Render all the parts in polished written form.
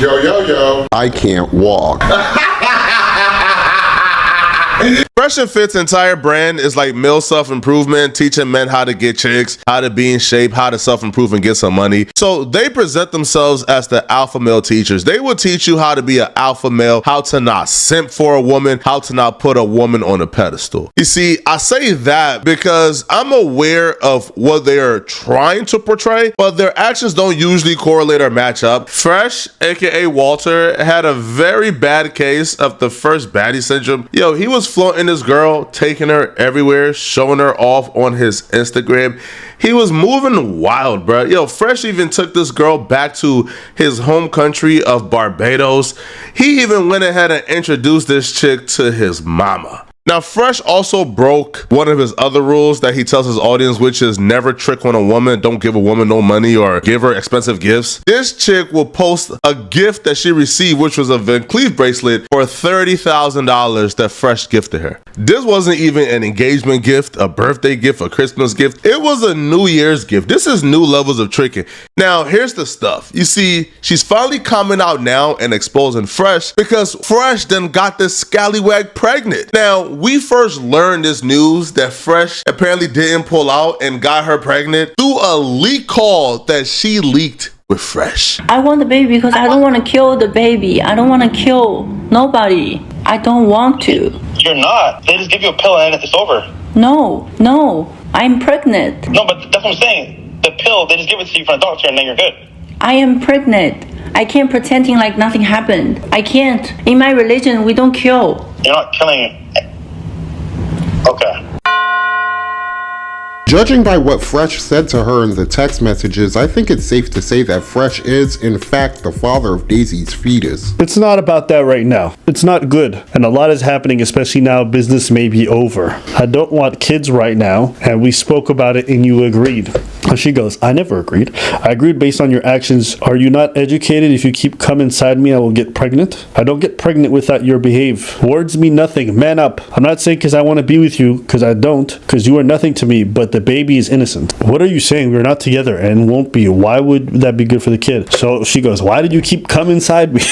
Yo. I can't walk. Fresh and Fit's entire brand is like male self-improvement, teaching men how to get chicks, how to be in shape, how to self-improve and get some money. So they present themselves as the alpha male teachers. They will teach you how to be an alpha male, how to not simp for a woman, how to not put a woman on a pedestal. You see, I say that because I'm aware of what they are trying to portray, but their actions don't usually correlate or match up. Fresh, aka Walter, had a very bad case of the first baddie syndrome. Yo, he was flaunting this girl, taking her everywhere, showing her off on his Instagram. He was moving wild, bro. Yo, Fresh even took this girl back to his home country of Barbados. He even went ahead and introduced this chick to his mama. Now, Fresh also broke one of his other rules that he tells his audience, which is never trick on a woman. Don't give a woman no money or give her expensive gifts. This chick will post a gift that she received, which was a Van Cleef bracelet for $30,000 that Fresh gifted her. This wasn't even an engagement gift, a birthday gift, a Christmas gift. It was a New Year's gift. This is new levels of tricking. Now, here's the stuff. You see, she's finally coming out now and exposing Fresh because Fresh then got this scallywag pregnant. Now, we first learned this news that Fresh apparently didn't pull out and got her pregnant through a leak call that she leaked with Fresh. I want the baby because I don't want to kill the baby. I don't want to kill nobody. I don't want to. You're not. They just give you a pill and it's over. No. I'm pregnant. No, but that's what I'm saying. The pill, they just give it to you from a doctor and then you're good. I am pregnant. I can't pretending like nothing happened. I can't. In my religion, we don't kill. You're not killing. Okay. Judging by what Fresh said to her in the text messages, I think it's safe to say that Fresh is, in fact, the father of Daisy's fetus. It's not about that right now. It's not good. And a lot is happening, especially now business may be over. I don't want kids right now, and we spoke about it and you agreed. And she goes, I never agreed. I agreed based on your actions. Are you not educated? If you keep coming inside me, I will get pregnant. I don't get pregnant without your behave. Words mean nothing. Man up. I'm not saying because I want to be with you, because I don't, because you are nothing to me, but the baby is innocent. What are you saying? We're not together and won't be. Why would that be good for the kid? So she goes, why did you keep coming inside me?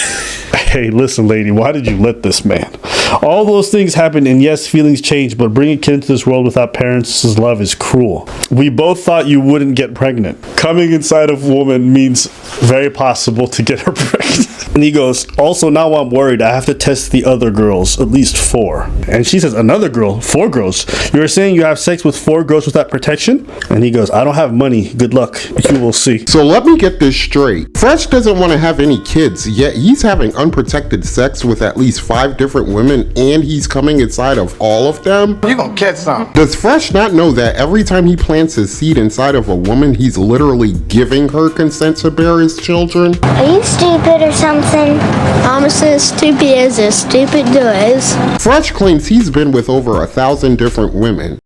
Hey, listen, lady, why did you let this man? All those things happen, and yes, feelings change, but bringing a kid into this world without parents' love is cruel. We both thought you wouldn't get pregnant. Coming inside of a woman means very possible to get her pregnant. And he goes, also now I'm worried. I have to test the other girls, at least 4. And she says, another girl? 4 girls? You're saying you have sex with 4 girls without protection? And he goes, I don't have money. Good luck. You will see. So let me get this straight. Fresh doesn't want to have any kids, yet he's having unprotected sex with at least 5 different women, and he's coming inside of all of them? You gonna catch something. Does Fresh not know that every time he plants his seed inside of a woman, he's literally giving her consent to bear his children? Are you stupid or something? I'm as stupid as a stupid does. Fresh claims he's been with over 1,000 different women.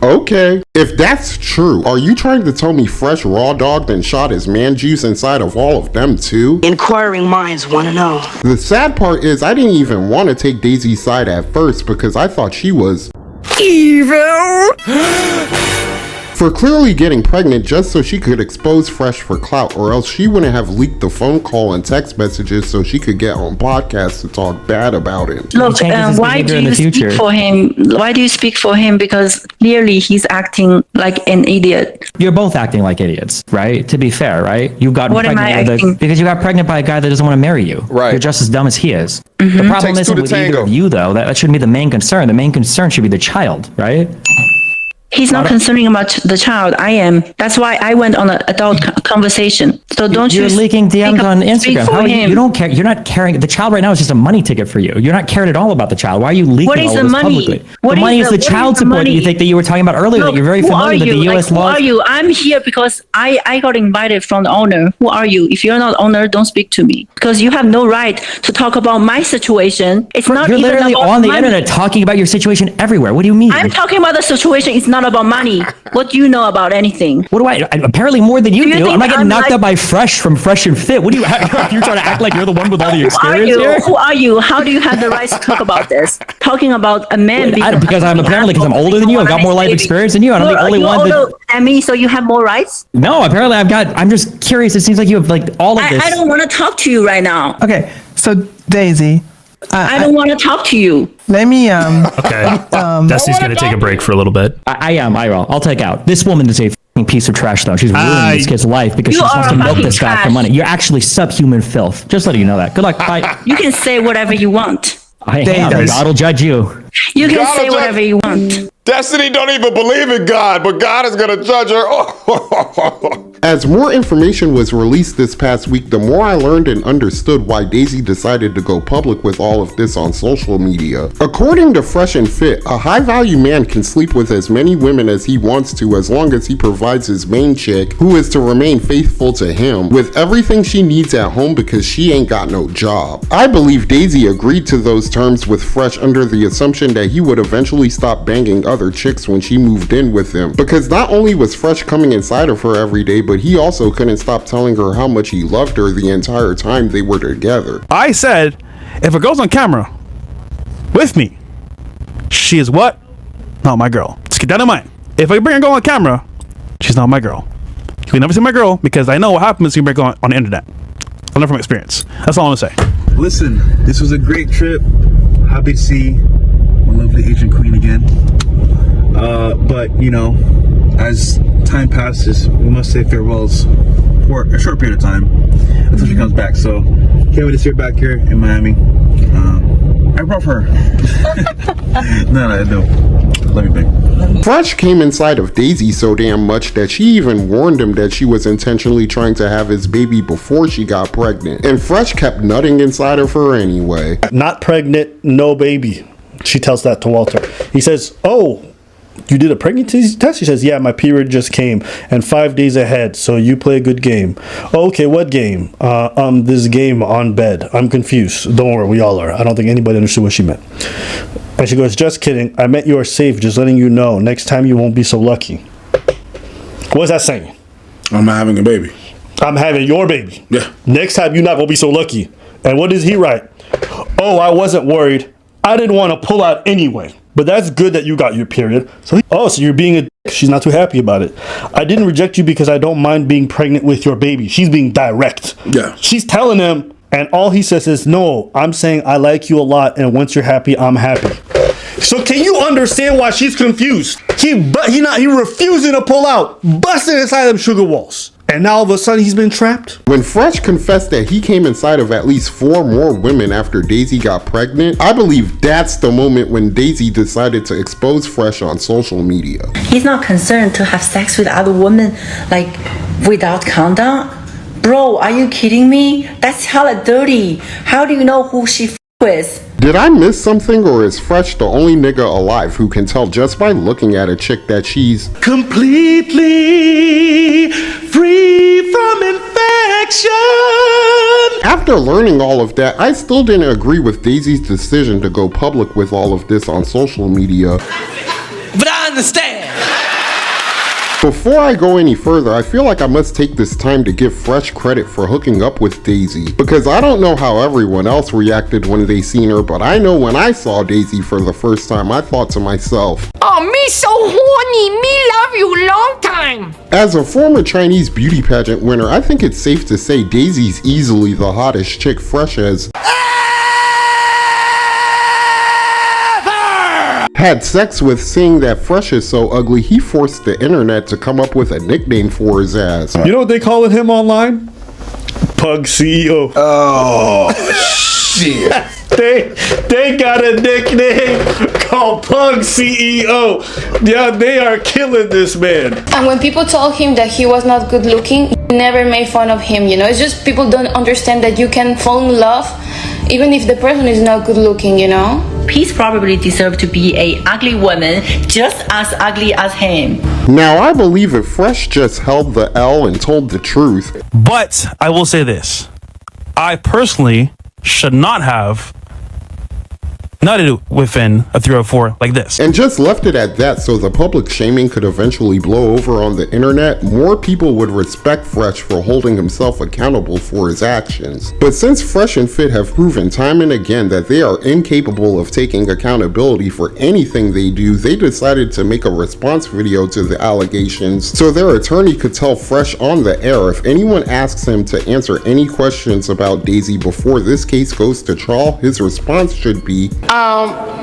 Okay, if that's true, are you trying to tell me Fresh raw dogged and shot his man juice inside of all of them too? Inquiring minds want to know. The sad part is I didn't even want to take Daisy's side at first because I thought she was evil for clearly getting pregnant just so she could expose Fresh for clout, or else she wouldn't have leaked the phone call and text messages so she could get on podcasts to talk bad about him. Look, why do you speak for him? Why do you speak for him? Because clearly he's acting like an idiot. You're both acting like idiots, right? To be fair, right? You got pregnant because you got pregnant by a guy that doesn't want to marry you. Right. You're just as dumb as he is. Mm-hmm. The problem isn't with either of you, though. That shouldn't be the main concern. The main concern should be the child, right? He's not concerning about the child. I am. That's why I went on an adult conversation. So You're leaking DMs on Instagram. How you don't care? You're not caring. The child right now is just a money ticket for you. You're not caring at all about the child. Why are you leaking all this publicly? The money is the child support that you think that you were talking about earlier. That you're very familiar with the U.S. laws. Who are you? I'm here because I got invited from the owner. Who are you? If you're not owner, don't speak to me because you have no right to talk about my situation. It's not. You're literally on the internet talking about your situation everywhere. What do you mean? I'm talking about the situation. It's not all about money. What do you know about anything? What do I apparently more than you do. think I'm not getting knocked like- up by Fresh from Fresh and Fit. What do you? You're trying to act like you're the one with all the experience here. Who are you? How do you have the right to talk about this? Talking about a man Because I'm older than you. I've got more life experience than you. And I'm the only one that. than me, so you have more rights? No, apparently I'm just curious. It seems like you have like all of this. I don't want to talk to you right now. Okay, so Daisy, I don't want to talk to you. let me Okay. Destiny's gonna take a break for a little bit. I will. I'll take out. This woman is a fucking piece of trash, though. She's ruining this kid's life because You she just wants are to milk fucking this guy for trash. money. You're actually subhuman filth. Just letting you know that. Good luck. Bye. You can say whatever you want. I am. God will judge you. You can God say will whatever judge- you want. Destiny don't even believe in God, but God is gonna judge her. As more information was released this past week, the more I learned and understood why Daisy decided to go public with all of this on social media. According to Fresh and Fit, a high-value man can sleep with as many women as he wants to as long as he provides his main chick, who is to remain faithful to him, with everything she needs at home because she ain't got no job. I believe Daisy agreed to those terms with Fresh under the assumption that he would eventually stop banging other chicks when she moved in with him, because not only was Fresh coming inside of her every day, but he also couldn't stop telling her how much he loved her the entire time they were together. I said, if a girl's on camera with me, she is what? Not my girl. Let's get that in mind. If I bring a girl on camera, she's not my girl. You can never see my girl because I know what happens when you bring her on the internet. I learned from experience. That's all I'm gonna say. Listen, this was a great trip. Happy to see my lovely Asian queen again. But you know, as time passes, we must say farewells for a short period of time until she comes back. So can't wait to see her back here in Miami. I brought her. No, let me beg. Fresh came inside of Daisy so damn much that she even warned him that she was intentionally trying to have his baby before she got pregnant, and Fresh kept nutting inside of her anyway. Not pregnant, no baby. She tells that to Walter. He says, "Oh, you did a pregnancy test?" She says, "Yeah, my period just came and 5 days ahead, so you play a good game." "Oh, okay, what game?" This game on bed. I'm confused. Don't worry, we all are. I don't think anybody understood what she meant. And she goes, "Just kidding. I meant you are safe, just letting you know. Next time you won't be so lucky." What's that saying? I'm not having a baby. I'm having your baby. Yeah. Next time you're not gonna be so lucky. And what does he write? "Oh, I wasn't worried. I didn't want to pull out anyway. But that's good that you got your period." So you're being a dick. She's not too happy about it. "I didn't reject you because I don't mind being pregnant with your baby." She's being direct. Yeah. She's telling him, and all he says is, "No, I'm saying I like you a lot, and once you're happy, I'm happy." So can you understand why she's confused? He refusing to pull out, busting inside them sugar walls. And now all of a sudden he's been trapped? When Fresh confessed that he came inside of at least 4 more women after Daisy got pregnant, I believe that's the moment when Daisy decided to expose Fresh on social media. He's not concerned to have sex with other women, like, without condom? Bro, are you kidding me? That's hella dirty. How do you know who she with? Did I miss something, or is Fresh the only nigga alive who can tell just by looking at a chick that she's Completely free from infection. After learning all of that, I still didn't agree with Daisy's decision to go public with all of this on social media. But I understand. Before I go any further, I feel like I must take this time to give Fresh credit for hooking up with Daisy, because I don't know how everyone else reacted when they seen her, but I know when I saw Daisy for the first time, I thought to myself, "Oh, me so horny, me love you long time." as a former Chinese beauty pageant winner, I think it's safe to say Daisy's easily the hottest chick Fresh has had sex with. Seeing that Fresh is so ugly, he forced the internet to come up with a nickname for his ass. You know what they calling him online? Pug CEO. Oh, shit. They got a nickname called Pug CEO. Yeah, they are killing this man. And when people told him that he was not good looking, he never made fun of him, you know? It's just people don't understand that you can fall in love even if the person is not good looking, you know? He's probably deserved to be a ugly woman just as ugly as him. Now, I believe if Fresh just held the L and told the truth. But I will say this. I personally should not have nutted within a 304 like this. And just left it at that so the public shaming could eventually blow over on the internet, more people would respect Fresh for holding himself accountable for his actions. But since Fresh and Fit have proven time and again that they are incapable of taking accountability for anything they do, they decided to make a response video to the allegations so their attorney could tell Fresh on the air if anyone asks him to answer any questions about Daisy before this case goes to trial, his response should be,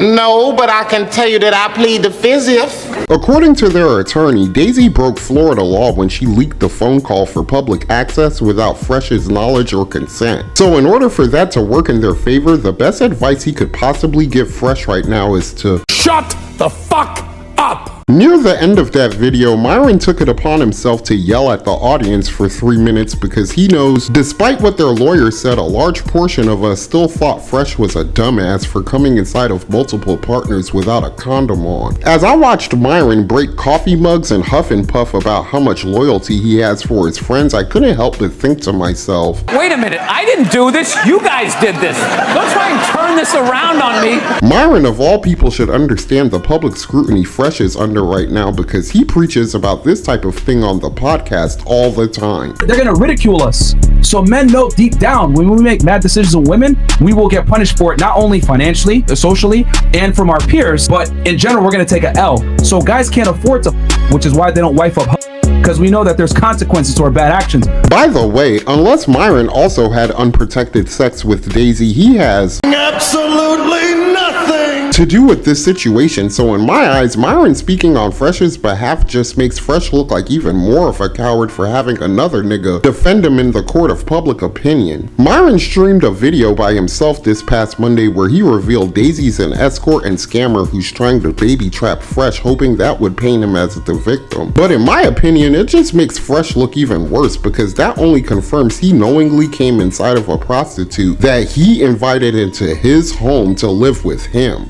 no, but I can tell you that I plead the fifth. According to their attorney, Daisy broke Florida law when she leaked the phone call for public access without Fresh's knowledge or consent. So in order for that to work in their favor, the best advice he could possibly give Fresh right now is to shut the fuck up! Near the end of that video, Myron took it upon himself to yell at the audience for 3 minutes because he knows, despite what their lawyer said, a large portion of us still thought Fresh was a dumbass for coming inside of multiple partners without a condom on. As I watched Myron break coffee mugs and huff and puff about how much loyalty he has for his friends, I couldn't help but think to myself, wait a minute, I didn't do this, you guys did this. Don't try and turn this around on me. Myron of all people should understand the public scrutiny Fresh is under right now because he preaches about this type of thing on the podcast all the time. They're gonna ridicule us. So men know deep down when we make bad decisions on women, we will get punished for it, not only financially, socially, and from our peers, but in general, we're gonna take a L. So guys can't afford to, which is why they don't wife up, because we know that there's consequences to our bad actions. By the way, unless Myron also had unprotected sex with Daisy, he has absolutely nothing to do with this situation. So in my eyes, Myron speaking on Fresh's behalf just makes Fresh look like even more of a coward for having another nigga defend him in the court of public opinion. Myron streamed a video by himself this past Monday where he revealed Daisy's an escort and scammer who's trying to baby trap Fresh, hoping that would paint him as the victim. But in my opinion, it just makes Fresh look even worse because that only confirms he knowingly came inside of a prostitute that he invited into his home to live with him.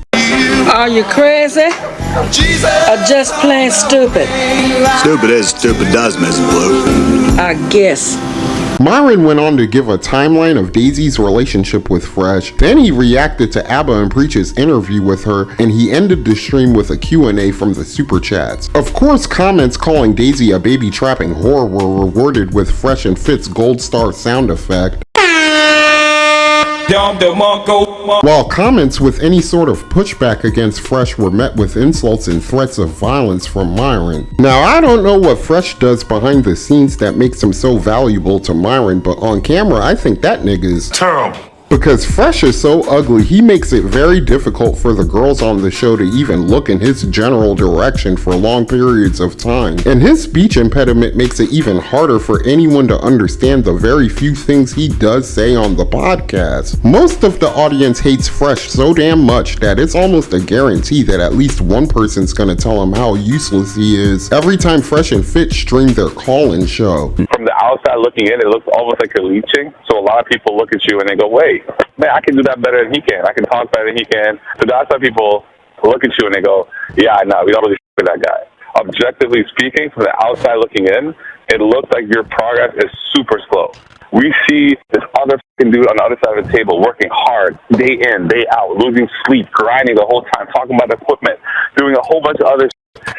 Are you crazy? Jesus. Or just plain stupid? Stupid is, stupid does, Miss Blue. I guess. Myron went on to give a timeline of Daisy's relationship with Fresh. Then he reacted to Abba and Preach's interview with her, and he ended the stream with a Q&A from the super chats. Of course, comments calling Daisy a baby trapping whore were rewarded with Fresh and Fit's gold star sound effect, while comments with any sort of pushback against Fresh were met with insults and threats of violence from Myron. Now, I don't know what Fresh does behind the scenes that makes him so valuable to Myron, but on camera, I think that nigga is terrible. Because Fresh is so ugly, he makes it very difficult for the girls on the show to even look in his general direction for long periods of time. And his speech impediment makes it even harder for anyone to understand the very few things he does say on the podcast. Most of the audience hates Fresh so damn much that it's almost a guarantee that at least one person's gonna tell him how useless he is every time Fresh and Fit stream their call-in show. From the outside looking in, it looks almost like you're leeching. So a lot of people look at you and they go, wait, man, I can do that better than he can. I can talk better than he can. So the outside people look at you and they go, yeah, no, we don't really with that guy. Objectively speaking, from the outside looking in, it looks like your progress is super slow. We see this other dude on the other side of the table working hard, day in, day out, losing sleep, grinding the whole time, talking about equipment, doing a whole bunch of other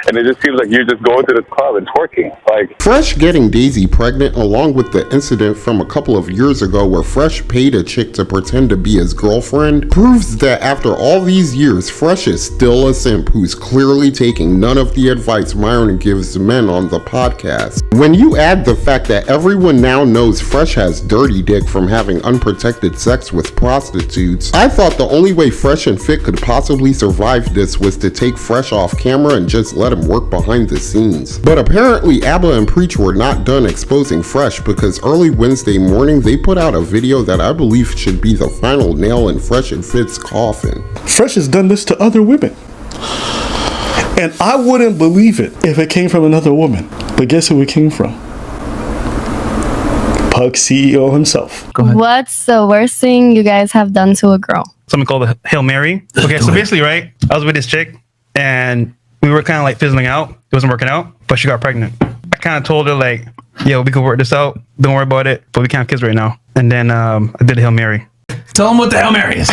and it just seems like you're just going to the club and twerking. Like Fresh getting Daisy pregnant, along with the incident from a couple of years ago where Fresh paid a chick to pretend to be his girlfriend, proves that after all these years, Fresh is still a simp who's clearly taking none of the advice Myron gives men on the podcast. When you add the fact that everyone now knows Fresh has dirty dick from having unprotected sex with prostitutes, I thought the only way Fresh and Fit could possibly survive this was to take Fresh off camera and just let him work behind the scenes. But apparently Abba and Preach were not done exposing Fresh, because early Wednesday morning they put out a video that I believe should be the final nail in Fresh and Fit's coffin. Fresh has done this to other women, and I wouldn't believe it if it came from another woman. But guess who it came from? Pug CEO himself. Go ahead. What's the worst thing you guys have done to a girl? Something called a Hail Mary. Okay, so basically, right, I was with this chick and we were kind of like fizzling out. It wasn't working out, but she got pregnant. I kind of told her like, yo, we can work this out. Don't worry about it, but we can't have kids right now. And then I did a Hail Mary. Tell them what the Hail Mary is.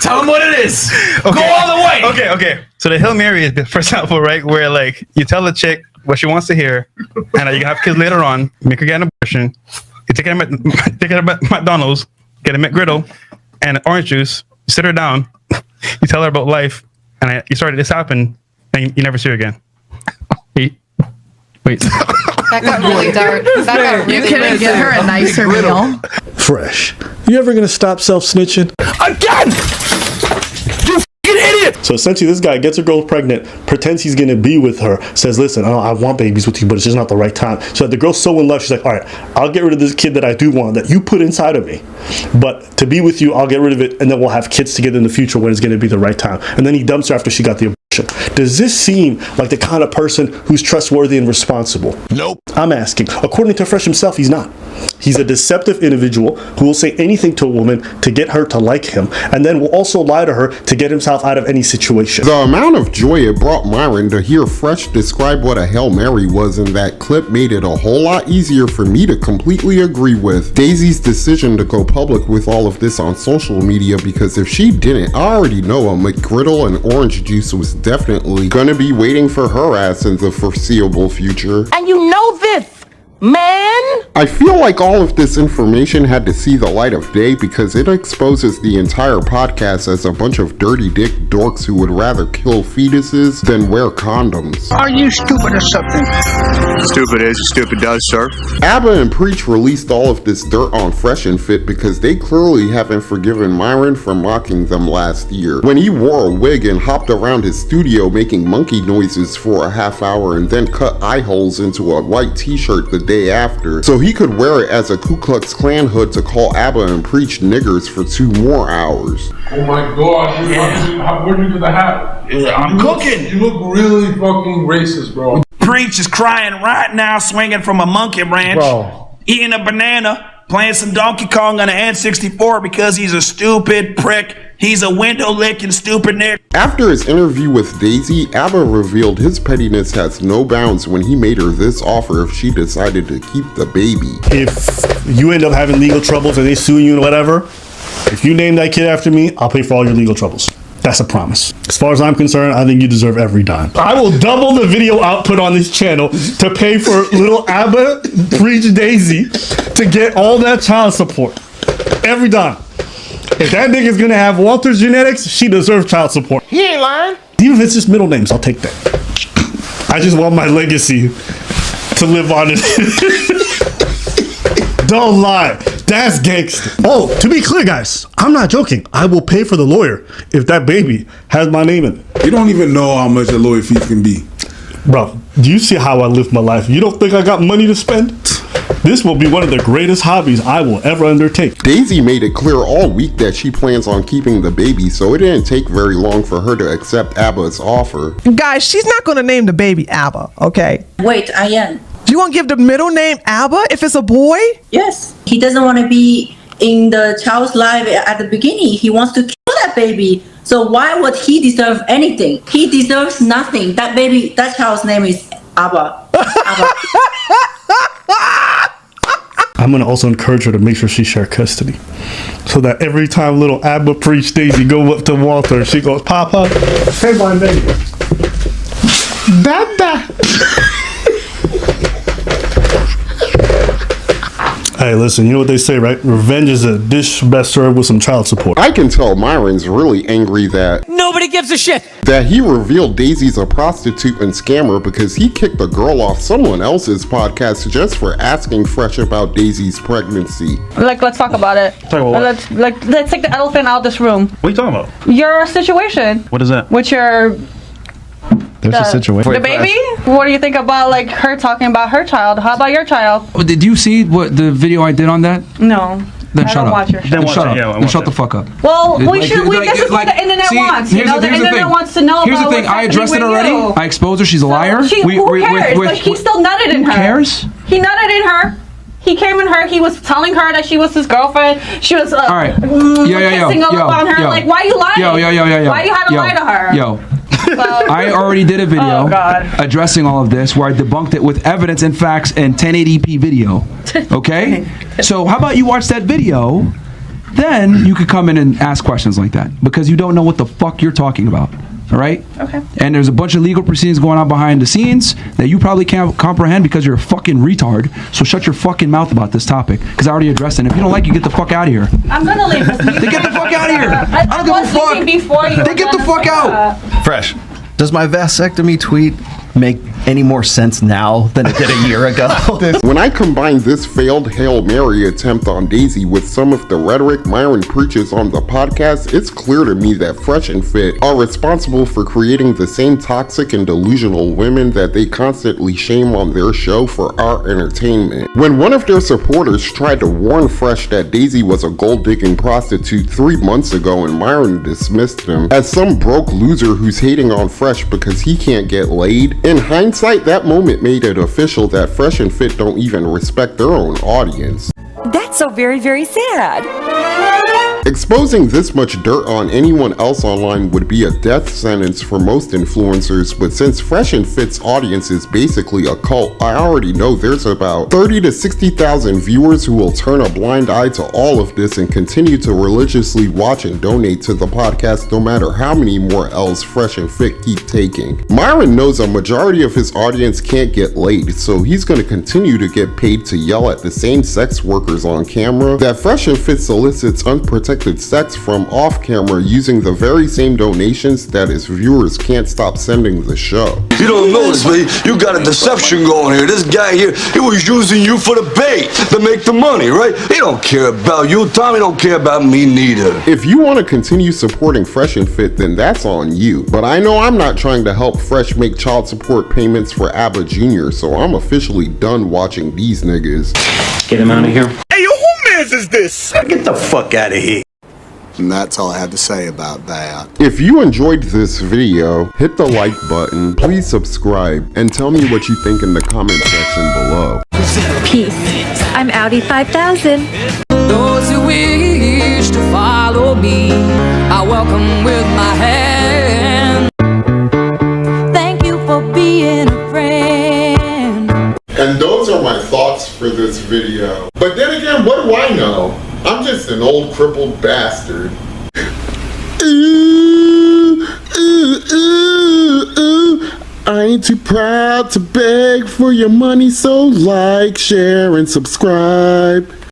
Tell Tell them what it is. Okay. Go all the way. Okay. So the Hail Mary is, for example, right, where like you tell the chick what she wants to hear, and you can have kids later on, make her get an abortion, you take her to McDonald's, get a McGriddle and orange juice, you sit her down, you tell her about life, and you started this happen, and you never see her again. Wait. That got really dark. You couldn't get her a nicer meal. Fresh. You ever gonna stop self-snitching? Again! You fucking idiot! So essentially, this guy gets a girl pregnant, pretends he's gonna be with her, says, listen, I want babies with you, but it's just not the right time. So the girl's so in love, she's like, all right, I'll get rid of this kid that I do want, that you put inside of me. But to be with you, I'll get rid of it, and then we'll have kids together in the future when it's gonna be the right time. And then he dumps her after she got the abortion. Does this seem like the kind of person who's trustworthy and responsible? Nope. I'm asking. According to Fresh himself, he's not. He's a deceptive individual who will say anything to a woman to get her to like him, and then will also lie to her to get himself out of any situation. The amount of joy it brought Myron to hear Fresh describe what a Hail Mary was in that clip made it a whole lot easier for me to completely agree with Daisy's decision to go public with all of this on social media, because if she didn't, I already know a McGriddle and orange juice was definitely gonna be waiting for her ass in the foreseeable future. And you know this, man. I feel like all of this information had to see the light of day because it exposes the entire podcast as a bunch of dirty dick dorks who would rather kill fetuses than wear condoms. Are you stupid or something? Stupid is, stupid does, sir. ABBA and Preach released all of this dirt on Fresh and Fit because they clearly haven't forgiven Myron for mocking them last year, when he wore a wig and hopped around his studio making monkey noises for a half hour and then cut eye holes into a white t-shirt the day after, so he could wear it as a Ku Klux Klan hood to call ABBA and Preach niggers for 2 more hours. Oh my god, where'd you get the hat? Yeah, I'm cooking. You look really fucking racist, bro. Preach is crying right now, swinging from a monkey branch, eating a banana, playing some Donkey Kong on an N64 because he's a stupid prick. He's a window-licking stupid nigga. After his interview with Daisy, ABBA revealed his pettiness has no bounds when he made her this offer if she decided to keep the baby. If you end up having legal troubles and they sue you and whatever, if you name that kid after me, I'll pay for all your legal troubles. That's a promise. As far as I'm concerned, I think you deserve every dime. I will double the video output on this channel to pay for little ABBA Preach Daisy to get all that child support. Every dime. If that nigga's gonna have Walter's genetics, she deserves child support. He ain't lying. Even if it's just middle names, I'll take that. I just want my legacy to live on it. Don't lie. That's gangster. Oh, to be clear, guys, I'm not joking. I will pay for the lawyer if that baby has my name in it. You don't even know how much a lawyer fee can be. Bro, do you see how I live my life? You don't think I got money to spend? This will be one of the greatest hobbies I will ever undertake. Daisy made it clear all week that she plans on keeping the baby, so it didn't take very long for her to accept ABBA's offer. Guys, she's not going to name the baby ABBA, okay? Wait, Ayan. You want to give the middle name ABBA if it's a boy? Yes. He doesn't want to be in the child's life at the beginning. He wants to kill that baby. So why would he deserve anything? He deserves nothing. That baby, that child's name is ABBA. ABBA. I'm going to also encourage her to make sure she share custody. So that every time little ABBA Preach Daisy go up to Walter, she goes, Papa, hey, my baby. Dada. Hey, listen, you know what they say, right? Revenge is a dish best served with some child support. I can tell Myron's really angry that Nobody gives a shit. That he revealed Daisy's a prostitute and scammer because he kicked a girl off someone else's podcast just for asking Fresh about Daisy's pregnancy. Let's talk about it. Talk about what? Let's take the elephant out of this room. What are you talking about? Your situation. What is that? With your... There's a situation. The baby? What do you think about like her talking about her child? How about your child? Did you see what the video I did on that? No. Then I shut don't up. watch your show. Then shut up. Then shut the fuck up. Well, Like, this is what the internet wants. You know, the internet wants to know Here's about the thing. what's I addressed it happening with already. you. I exposed her. She's a liar. Who cares? Like, he still nutted in her. Who cares? He nutted in her. He came in her. He was telling her that she was his girlfriend. She was all right. kissing all up on her. Like, why are you lying? Why you had to lie to her? I already did a video addressing all of this where I debunked it with evidence and facts and 1080p video. Okay? So how about you watch that video then you could come in and ask questions like that because you don't know what the fuck you're talking about. All right? Okay. And there's a bunch of legal proceedings going on behind the scenes that you probably can't comprehend because you're a fucking retard. So shut your fucking mouth about this topic because I already addressed it. And if you don't like it, get the fuck out of here. I'm gonna leave. Then get the fuck out of here. I don't give a fuck. Before you Then get the fuck out. Fresh. Does my vasectomy tweet make any more sense now than it did a year ago? When I combine this failed Hail Mary attempt on Daisy with some of the rhetoric Myron preaches on the podcast, it's clear to me that Fresh and Fit are responsible for creating the same toxic and delusional women that they constantly shame on their show for our entertainment. When one of their supporters tried to warn Fresh that Daisy was a gold-digging prostitute 3 months ago and Myron dismissed him as some broke loser who's hating on Fresh because he can't get laid, in hindsight, that moment made it official that Fresh and Fit don't even respect their own audience. That's so very, very sad. Exposing this much dirt on anyone else online would be a death sentence for most influencers, but since Fresh and Fit's audience is basically a cult, I already know there's about 30 to 60,000 viewers who will turn a blind eye to all of this and continue to religiously watch and donate to the podcast no matter how many more L's Fresh and Fit keep taking. Myron knows a majority of his audience can't get laid, so he's going to continue to get paid to yell at the same sex workers on camera that Fresh and Fit solicits unprotected sex from off camera using the very same donations that his viewers can't stop sending the show. You don't know this, but you got a deception going here. This guy here, he was using you for the bait to make the money, right? He don't care about you, Tommy don't care about me neither. If you want to continue supporting Fresh and Fit, then that's on you. But I know I'm not trying to help Fresh make child support payments for Abba Jr., so I'm officially done watching these niggas. Get him out of here. Hey, yo, who mans is this? Get the fuck out of here. And that's all I have to say about that. If you enjoyed this video, hit the like button, please subscribe, and tell me what you think in the comment section below. Peace. I'm Audi 5000. Those who wish to follow me, I welcome with my hand. Thank you for being a friend. And those are my thoughts for this video. But then again, what do I know? I'm just an old crippled bastard. Ooh, ooh, ooh, ooh. I ain't too proud to beg for your money, so like, share, and subscribe.